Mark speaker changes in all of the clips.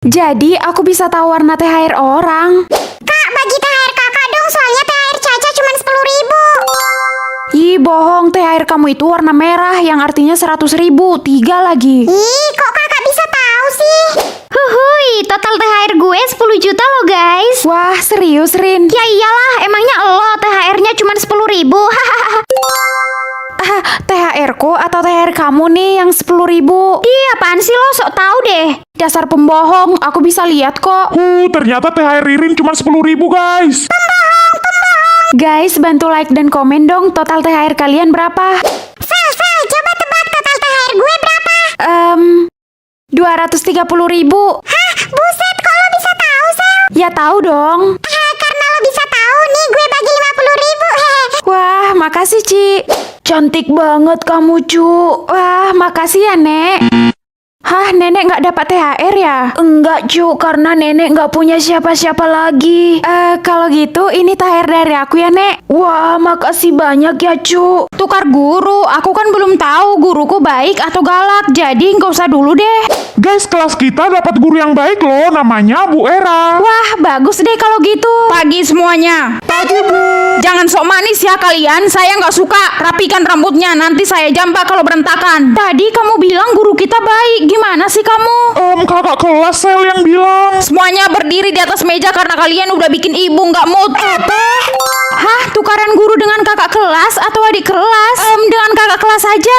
Speaker 1: Jadi aku bisa tahu warna THR orang.
Speaker 2: Kak, bagi THR kakak dong, soalnya THR Caca cuma 10.000.
Speaker 1: Ih, bohong. THR kamu itu warna merah yang artinya 100.000. 3 lagi.
Speaker 2: Ih, kok kakak bisa tahu sih? Huhui, total THR gue 10 juta loh guys.
Speaker 1: Wah, serius, Rin?
Speaker 2: Ya iyalah, emangnya lo THR-nya cuma 10.000.
Speaker 1: THR-ku atau THR kamu nih yang 10.000?
Speaker 2: Ih, apaan sih lo, sok tahu deh.
Speaker 1: Dasar pembohong, aku bisa lihat kok.
Speaker 3: Ternyata THR Ririn cuma 10.000 guys.
Speaker 1: Guys, bantu like dan komen dong, total THR kalian berapa?
Speaker 2: Sel, coba tebak total THR gue berapa?
Speaker 1: 230.000.
Speaker 2: Hah, buset, kok lo bisa tahu, Sel?
Speaker 1: Ya tahu dong.
Speaker 2: Karena lo bisa tahu nih, gue bagi 50.000.
Speaker 1: Wah, makasih, Ci. Cantik banget kamu, Cu. Wah, makasih ya, Nek. Hah, nenek nggak dapat THR ya? Enggak, Cu, karena nenek nggak punya siapa-siapa lagi. Kalau gitu ini THR dari aku ya, Nek. Wah, makasih banyak ya, Cu. Tukar guru, aku kan belum tahu guruku baik atau galak, jadi nggak usah dulu deh.
Speaker 3: Guys, kelas kita dapat guru yang baik loh, namanya Bu Era.
Speaker 1: Wah, bagus deh kalau gitu.
Speaker 4: Pagi semuanya.
Speaker 3: Pagi Bu.
Speaker 4: Jangan sok manis ya kalian, saya nggak suka. Rapikan rambutnya, nanti saya jambak kalau berantakan.
Speaker 1: Tadi kamu bilang guru kita baik, gimana sih kamu?
Speaker 3: Kakak kelas Sel yang bilang.
Speaker 4: Semuanya berdiri di atas meja karena kalian udah bikin ibu nggak mood.
Speaker 1: Hah, tukaran guru dengan kakak kelas atau adik kelas? Dengan kakak kelas aja.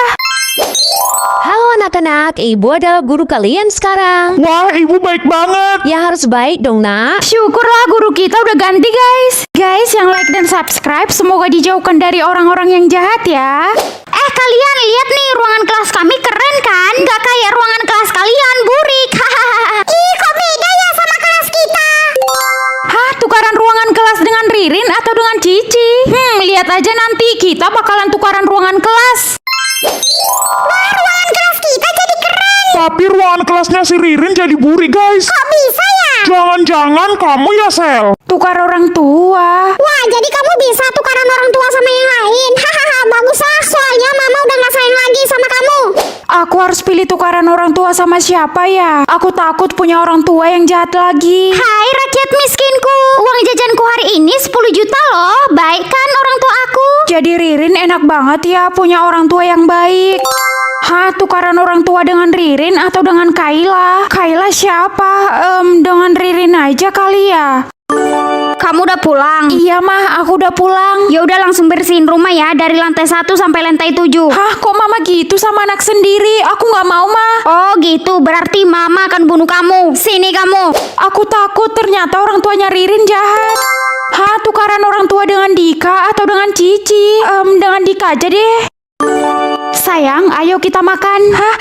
Speaker 5: Halo anak-anak, ibu adalah guru kalian sekarang.
Speaker 3: Wah, ibu baik banget.
Speaker 5: Ya harus baik dong nak.
Speaker 1: Syukurlah guru kita udah ganti, guys. Guys, yang like dan subscribe semoga dijauhkan dari orang-orang yang jahat ya.
Speaker 2: Kalian lihat nih, ruangan kelas kami keren kan? Gak kayak ruangan kelas kalian, burik. Ih, kok beda ya sama kelas kita?
Speaker 1: Hah, tukaran ruangan kelas dengan Ririn atau dengan Cici? Lihat aja nanti, kita bakalan tukaran ruangan kelas.
Speaker 2: Wah, ruangan kelas kita jadi keren.
Speaker 3: Tapi ruangan kelasnya si Ririn jadi buri guys.
Speaker 2: Kok bisa ya?
Speaker 3: Jangan-jangan kamu ya Sel?
Speaker 1: Tukar orang tua.
Speaker 2: Wah, jadi kamu bisa tukaran orang tua sama yang lain. Hahaha, bagus lah. Soalnya mama udah gak sayang lagi sama kamu.
Speaker 1: Aku harus pilih tukaran orang tua sama siapa ya? Aku takut punya orang tua yang jahat lagi.
Speaker 2: Hai rakyat miskinku. Uang jajanku hari ini 10 juta loh. Baik kan orang tua aku?
Speaker 1: Jadi Ririn enak banget ya punya orang tua yang baik. Hah, tukaran orang tua dengan Ririn atau dengan Kayla? Kayla siapa? Dengan Ririn aja kali ya.
Speaker 2: Kamu udah pulang?
Speaker 1: Iya mah, aku udah pulang.
Speaker 2: Ya udah langsung bersihin rumah ya dari lantai 1 sampai lantai 7.
Speaker 1: Hah, kok mama gitu sama anak sendiri? Aku nggak mau mah.
Speaker 2: Oh gitu, berarti mama akan bunuh kamu. Sini kamu.
Speaker 1: Aku takut ternyata orang tuanya Ririn jahat. Hah, tukaran orang tua dengan Dika atau dengan Cici? Dengan Dika aja deh. Sayang, ayo kita makan. Hah,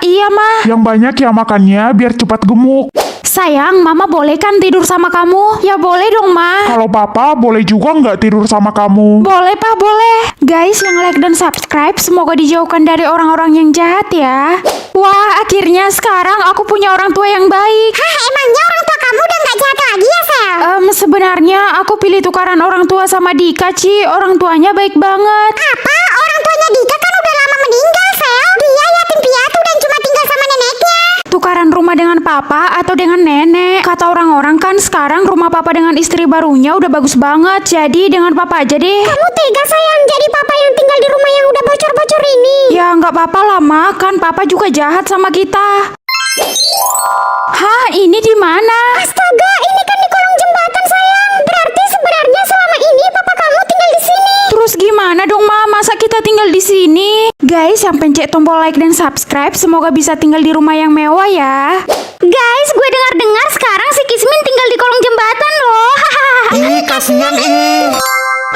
Speaker 1: iya mah.
Speaker 3: Yang banyak ya makannya biar cepat gemuk.
Speaker 1: Sayang, mama boleh kan tidur sama kamu? Ya boleh dong, ma.
Speaker 3: Kalau papa boleh juga nggak tidur sama kamu?
Speaker 1: Boleh, pak, boleh. Guys, yang like dan subscribe semoga dijauhkan dari orang-orang yang jahat ya. Wah, akhirnya sekarang aku punya orang tua yang baik.
Speaker 2: Hah, emangnya orang tua kamu udah gak jahat lagi ya, Sel?
Speaker 1: Sebenarnya aku pilih tukaran orang tua sama Dika, Ci. Orang tuanya baik banget.
Speaker 2: Apa? Orang tuanya Dika kan udah lama meninggal, Sel. Dia yatim piatu dan cuma tinggal sama neneknya.
Speaker 1: Tukaran rumah dengan papa atau dengan nenek? Kata orang-orang kan sekarang rumah papa dengan istri barunya udah bagus banget. Jadi dengan papa aja deh.
Speaker 2: Kamu tega sayang jadi papa yang tinggal di rumah yang udah bocor-bocor ini.
Speaker 1: Ya nggak apa-apa lah, Ma. Kan papa juga jahat sama kita. Hah, ini di mana?
Speaker 2: Astaga, ini kan di kolong jembatan sayang. Berarti sebenarnya selama ini papa kamu tinggal di sini.
Speaker 1: Terus gimana dong, Ma? Masa kita tinggal di sini? Guys, yang pencet tombol like dan subscribe semoga bisa tinggal di rumah yang mewah ya.
Speaker 2: Guys, gue dengar-dengar sekarang si Kismin tinggal di kolong jembatan loh.
Speaker 3: Ih, kasihan ih.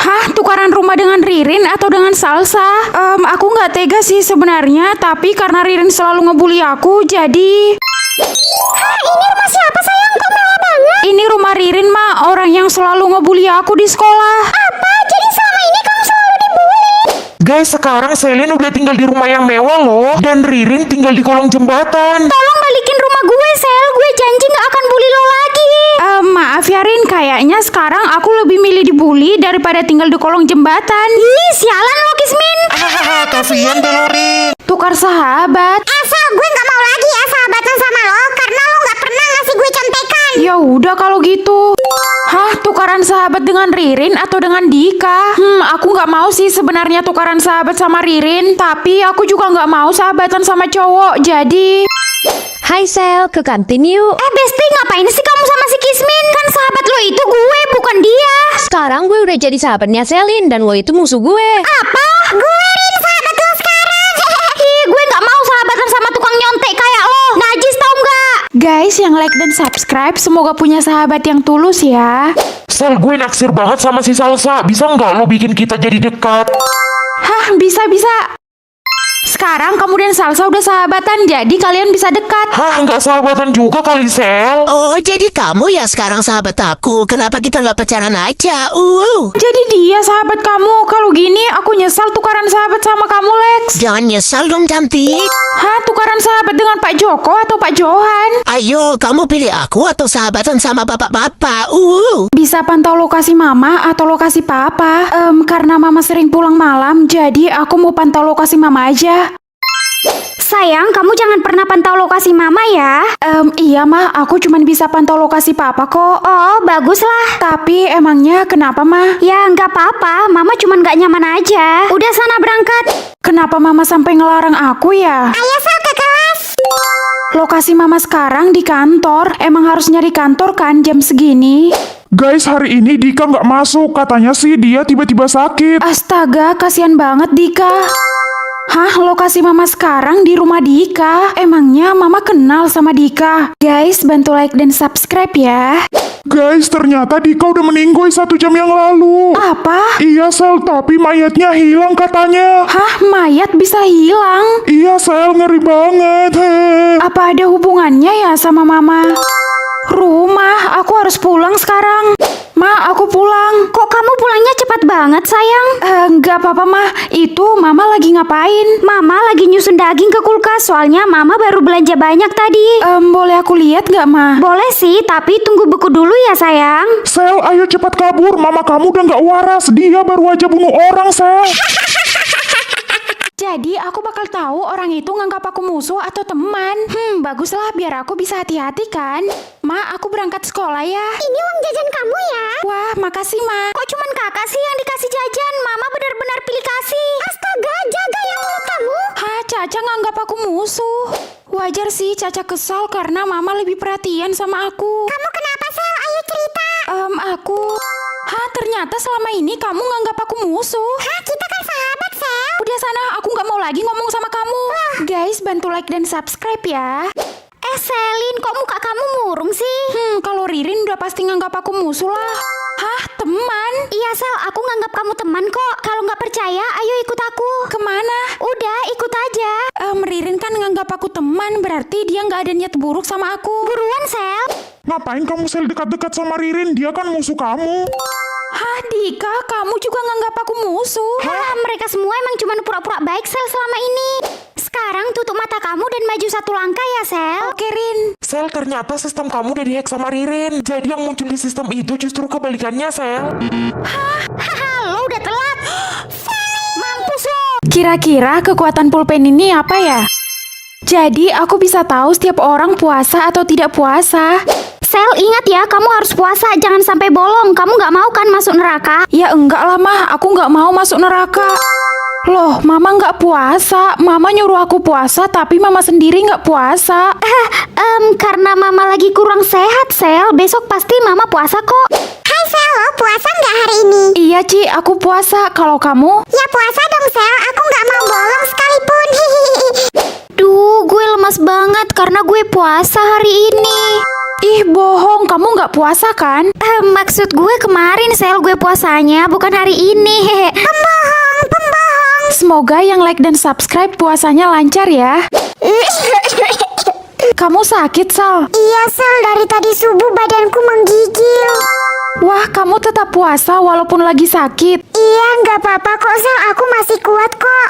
Speaker 1: Hah, tukaran rumah dengan Ririn atau dengan Salsa? Aku nggak tega sih sebenarnya, tapi karena Ririn selalu ngebully aku, jadi...
Speaker 2: Hah, ini rumah siapa sayang? Kok mewah banget?
Speaker 1: Ini rumah Ririn, Ma. Orang yang selalu ngebully aku di sekolah.
Speaker 2: Apa? Jadi selama ini kamu selalu dibully?
Speaker 3: Guys, sekarang Selin udah tinggal di rumah yang mewah loh. Dan Ririn tinggal di kolong jembatan.
Speaker 2: Tolong balikin rumah gue, Sel. Gue janji gak akan bully lo lagi.
Speaker 1: Maaf ya, Rin. Kayaknya sekarang aku lebih milih dibully daripada tinggal di kolong jembatan.
Speaker 2: Ih, sialan lo, Kismin.
Speaker 3: Kasihan deh lo, Rin.
Speaker 1: Tukar sahabat.
Speaker 2: Sel, gue gak mau lagi ya sahabatan sama lo. Karena lo gak pernah ngasih gue
Speaker 1: Ya udah kalau gitu. Hah, tukaran sahabat dengan Ririn atau dengan Dika? Aku nggak mau sih sebenarnya tukaran sahabat sama Ririn. Tapi aku juga nggak mau sahabatan sama cowok. Jadi...
Speaker 5: Hai Sel, ke kantin yuk.
Speaker 2: Besti, ngapain sih kamu sama si Kismin? Kan sahabat lo itu gue, bukan dia.
Speaker 5: Sekarang gue udah jadi sahabatnya Selin dan lo itu musuh gue.
Speaker 2: Apa? Gue Rin, sahabat lo sekarang. Gue nggak mau sahabatan sama tukang nyontek kayak lo. Najis tau nggak?
Speaker 1: guys yang like dan subscribe semoga punya sahabat yang tulus ya.
Speaker 3: Sel, gue naksir banget sama si Salsa. Bisa nggak lo bikin kita jadi dekat?
Speaker 1: Hah, bisa. Sekarang kamu dan Salsa udah sahabatan, jadi kalian bisa dekat.
Speaker 3: Hah, nggak sahabatan juga kali, Sel?
Speaker 6: Oh, jadi kamu ya sekarang sahabat aku. Kenapa kita nggak pacaran aja?
Speaker 1: Jadi dia sahabat kamu. Kalau gini aku nyesal tukaran sahabat sama kamu, Lex.
Speaker 6: Jangan nyesal dong, cantik.
Speaker 1: Hah, tukaran sahabat dengan Pak Joko atau Pak Johan?
Speaker 6: Ayo, kamu pilih aku atau sahabatan sama bapak-bapak?
Speaker 1: Bisa pantau lokasi mama atau lokasi papa. Karena mama sering pulang malam, jadi aku mau pantau lokasi mama aja.
Speaker 2: Sayang, kamu jangan pernah pantau lokasi mama ya.
Speaker 1: Iya mah, aku cuman bisa pantau lokasi papa kok.
Speaker 2: Oh, baguslah.
Speaker 1: Tapi emangnya kenapa mah?
Speaker 2: Ya nggak apa-apa, mama cuman nggak nyaman aja. Udah sana berangkat.
Speaker 1: Kenapa mama sampai ngelarang aku ya?
Speaker 2: Ayo Sel, ke kelas.
Speaker 1: Lokasi mama sekarang di kantor. Emang harus nyari kantor kan jam segini?
Speaker 3: Guys, hari ini Dika nggak masuk. Katanya sih dia tiba-tiba sakit.
Speaker 1: Astaga, kasihan banget Dika. Hah, lokasi mama sekarang di rumah Dika. Emangnya mama kenal sama Dika? Guys, bantu like dan subscribe ya.
Speaker 3: Guys, ternyata Dika udah meninggoy 1 jam yang lalu.
Speaker 1: Apa?
Speaker 3: Iya, Sel, tapi mayatnya hilang katanya.
Speaker 1: Hah, mayat bisa hilang?
Speaker 3: Iya, Sel, ngeri banget.
Speaker 1: Apa ada hubungannya ya sama mama? Rumah, aku harus pulang sekarang. Ma, aku pulang.
Speaker 2: Kok kamu pulangnya cepat banget, sayang?
Speaker 1: Nggak apa-apa, Ma. Itu mama lagi ngapain?
Speaker 2: Mama lagi nyusun daging ke kulkas, soalnya mama baru belanja banyak tadi.
Speaker 1: Boleh aku lihat nggak, Ma?
Speaker 2: Boleh sih, tapi tunggu beku dulu ya, sayang.
Speaker 3: Sel, ayo cepat kabur. Mama kamu udah nggak waras. Dia baru aja bunuh orang, Sel.
Speaker 1: Jadi aku bakal tahu orang itu nganggap aku musuh atau teman. Baguslah biar aku bisa hati-hati kan. Ma, aku berangkat sekolah ya.
Speaker 2: Ini uang jajan kamu ya?
Speaker 1: Wah, makasih, Ma.
Speaker 2: Kok cuman kakak sih yang dikasih jajan? Mama benar-benar pilih kasih. Astaga, jaga ya mulut kamu.
Speaker 1: Hah, Caca nganggap aku musuh. Wajar sih Caca kesal karena Mama lebih perhatian sama aku.
Speaker 2: Kamu kenapa, Sel? Ayo cerita.
Speaker 1: Hah, ternyata selama ini kamu nganggap aku musuh.
Speaker 2: Hah, kita kan sahabat, Sel.
Speaker 1: Udah sana, aku nggak mau lagi ngomong sama kamu. Guys, bantu like dan subscribe ya.
Speaker 2: Selin, kok muka kamu murung sih?
Speaker 1: Kalau Ririn udah pasti nganggap aku musuh lah. Hah, teman?
Speaker 2: Iya, Sel, aku nganggap kamu teman kok. Kalau nggak percaya, ayo ikut aku.
Speaker 1: Kemana?
Speaker 2: Udah, ikut aja.
Speaker 1: Ririn kan nganggap aku teman, berarti dia nggak ada niat buruk sama aku.
Speaker 2: Buruan, Sel.
Speaker 3: Ngapain kamu, Sel, dekat-dekat sama Ririn? Dia kan musuh kamu.
Speaker 1: Hah, Dika, kamu juga nganggap aku musuh?
Speaker 2: Mereka semua emang cuma pura-pura baik, Sel, selama ini. Sekarang tutup mata kamu dan maju 1 langkah ya, Sel.
Speaker 1: Oke, Rin.
Speaker 3: Sel, ternyata sistem kamu udah dihack sama Ririn. Jadi yang muncul di sistem itu justru kebalikannya, Sel.
Speaker 2: Haha, lo udah telat. Mampus lo.
Speaker 1: Kira-kira kekuatan pulpen ini apa ya? Jadi aku bisa tahu setiap orang puasa atau tidak puasa.
Speaker 2: Sel, ingat ya, kamu harus puasa. Jangan sampai bolong. Kamu nggak mau kan masuk neraka?
Speaker 1: Ya enggak lah, Mah. Aku nggak mau masuk neraka. Loh, Mama nggak puasa. Mama nyuruh aku puasa, tapi Mama sendiri nggak puasa.
Speaker 2: Karena Mama lagi kurang sehat, Sel. Besok pasti Mama puasa kok. Hai, Sel. Lo puasa nggak hari ini?
Speaker 1: Iya, Ci. Aku puasa. Kalau kamu?
Speaker 2: Ya puasa dong, Sel. Aku nggak mau bolong sekalipun. Duh, gue lemas banget karena gue puasa hari ini.
Speaker 1: Ih, bohong. Kamu nggak puasa kan?
Speaker 2: Maksud gue kemarin, Sel, gue puasanya bukan hari ini. Pembohong.
Speaker 1: Semoga yang like dan subscribe puasanya lancar ya. Kamu sakit, Sal?
Speaker 2: Iya, Sel. Dari tadi subuh badanku menggigil.
Speaker 1: Wah, kamu tetap puasa walaupun lagi sakit.
Speaker 2: Iya, nggak apa-apa kok, Sel. Aku masih kuat kok.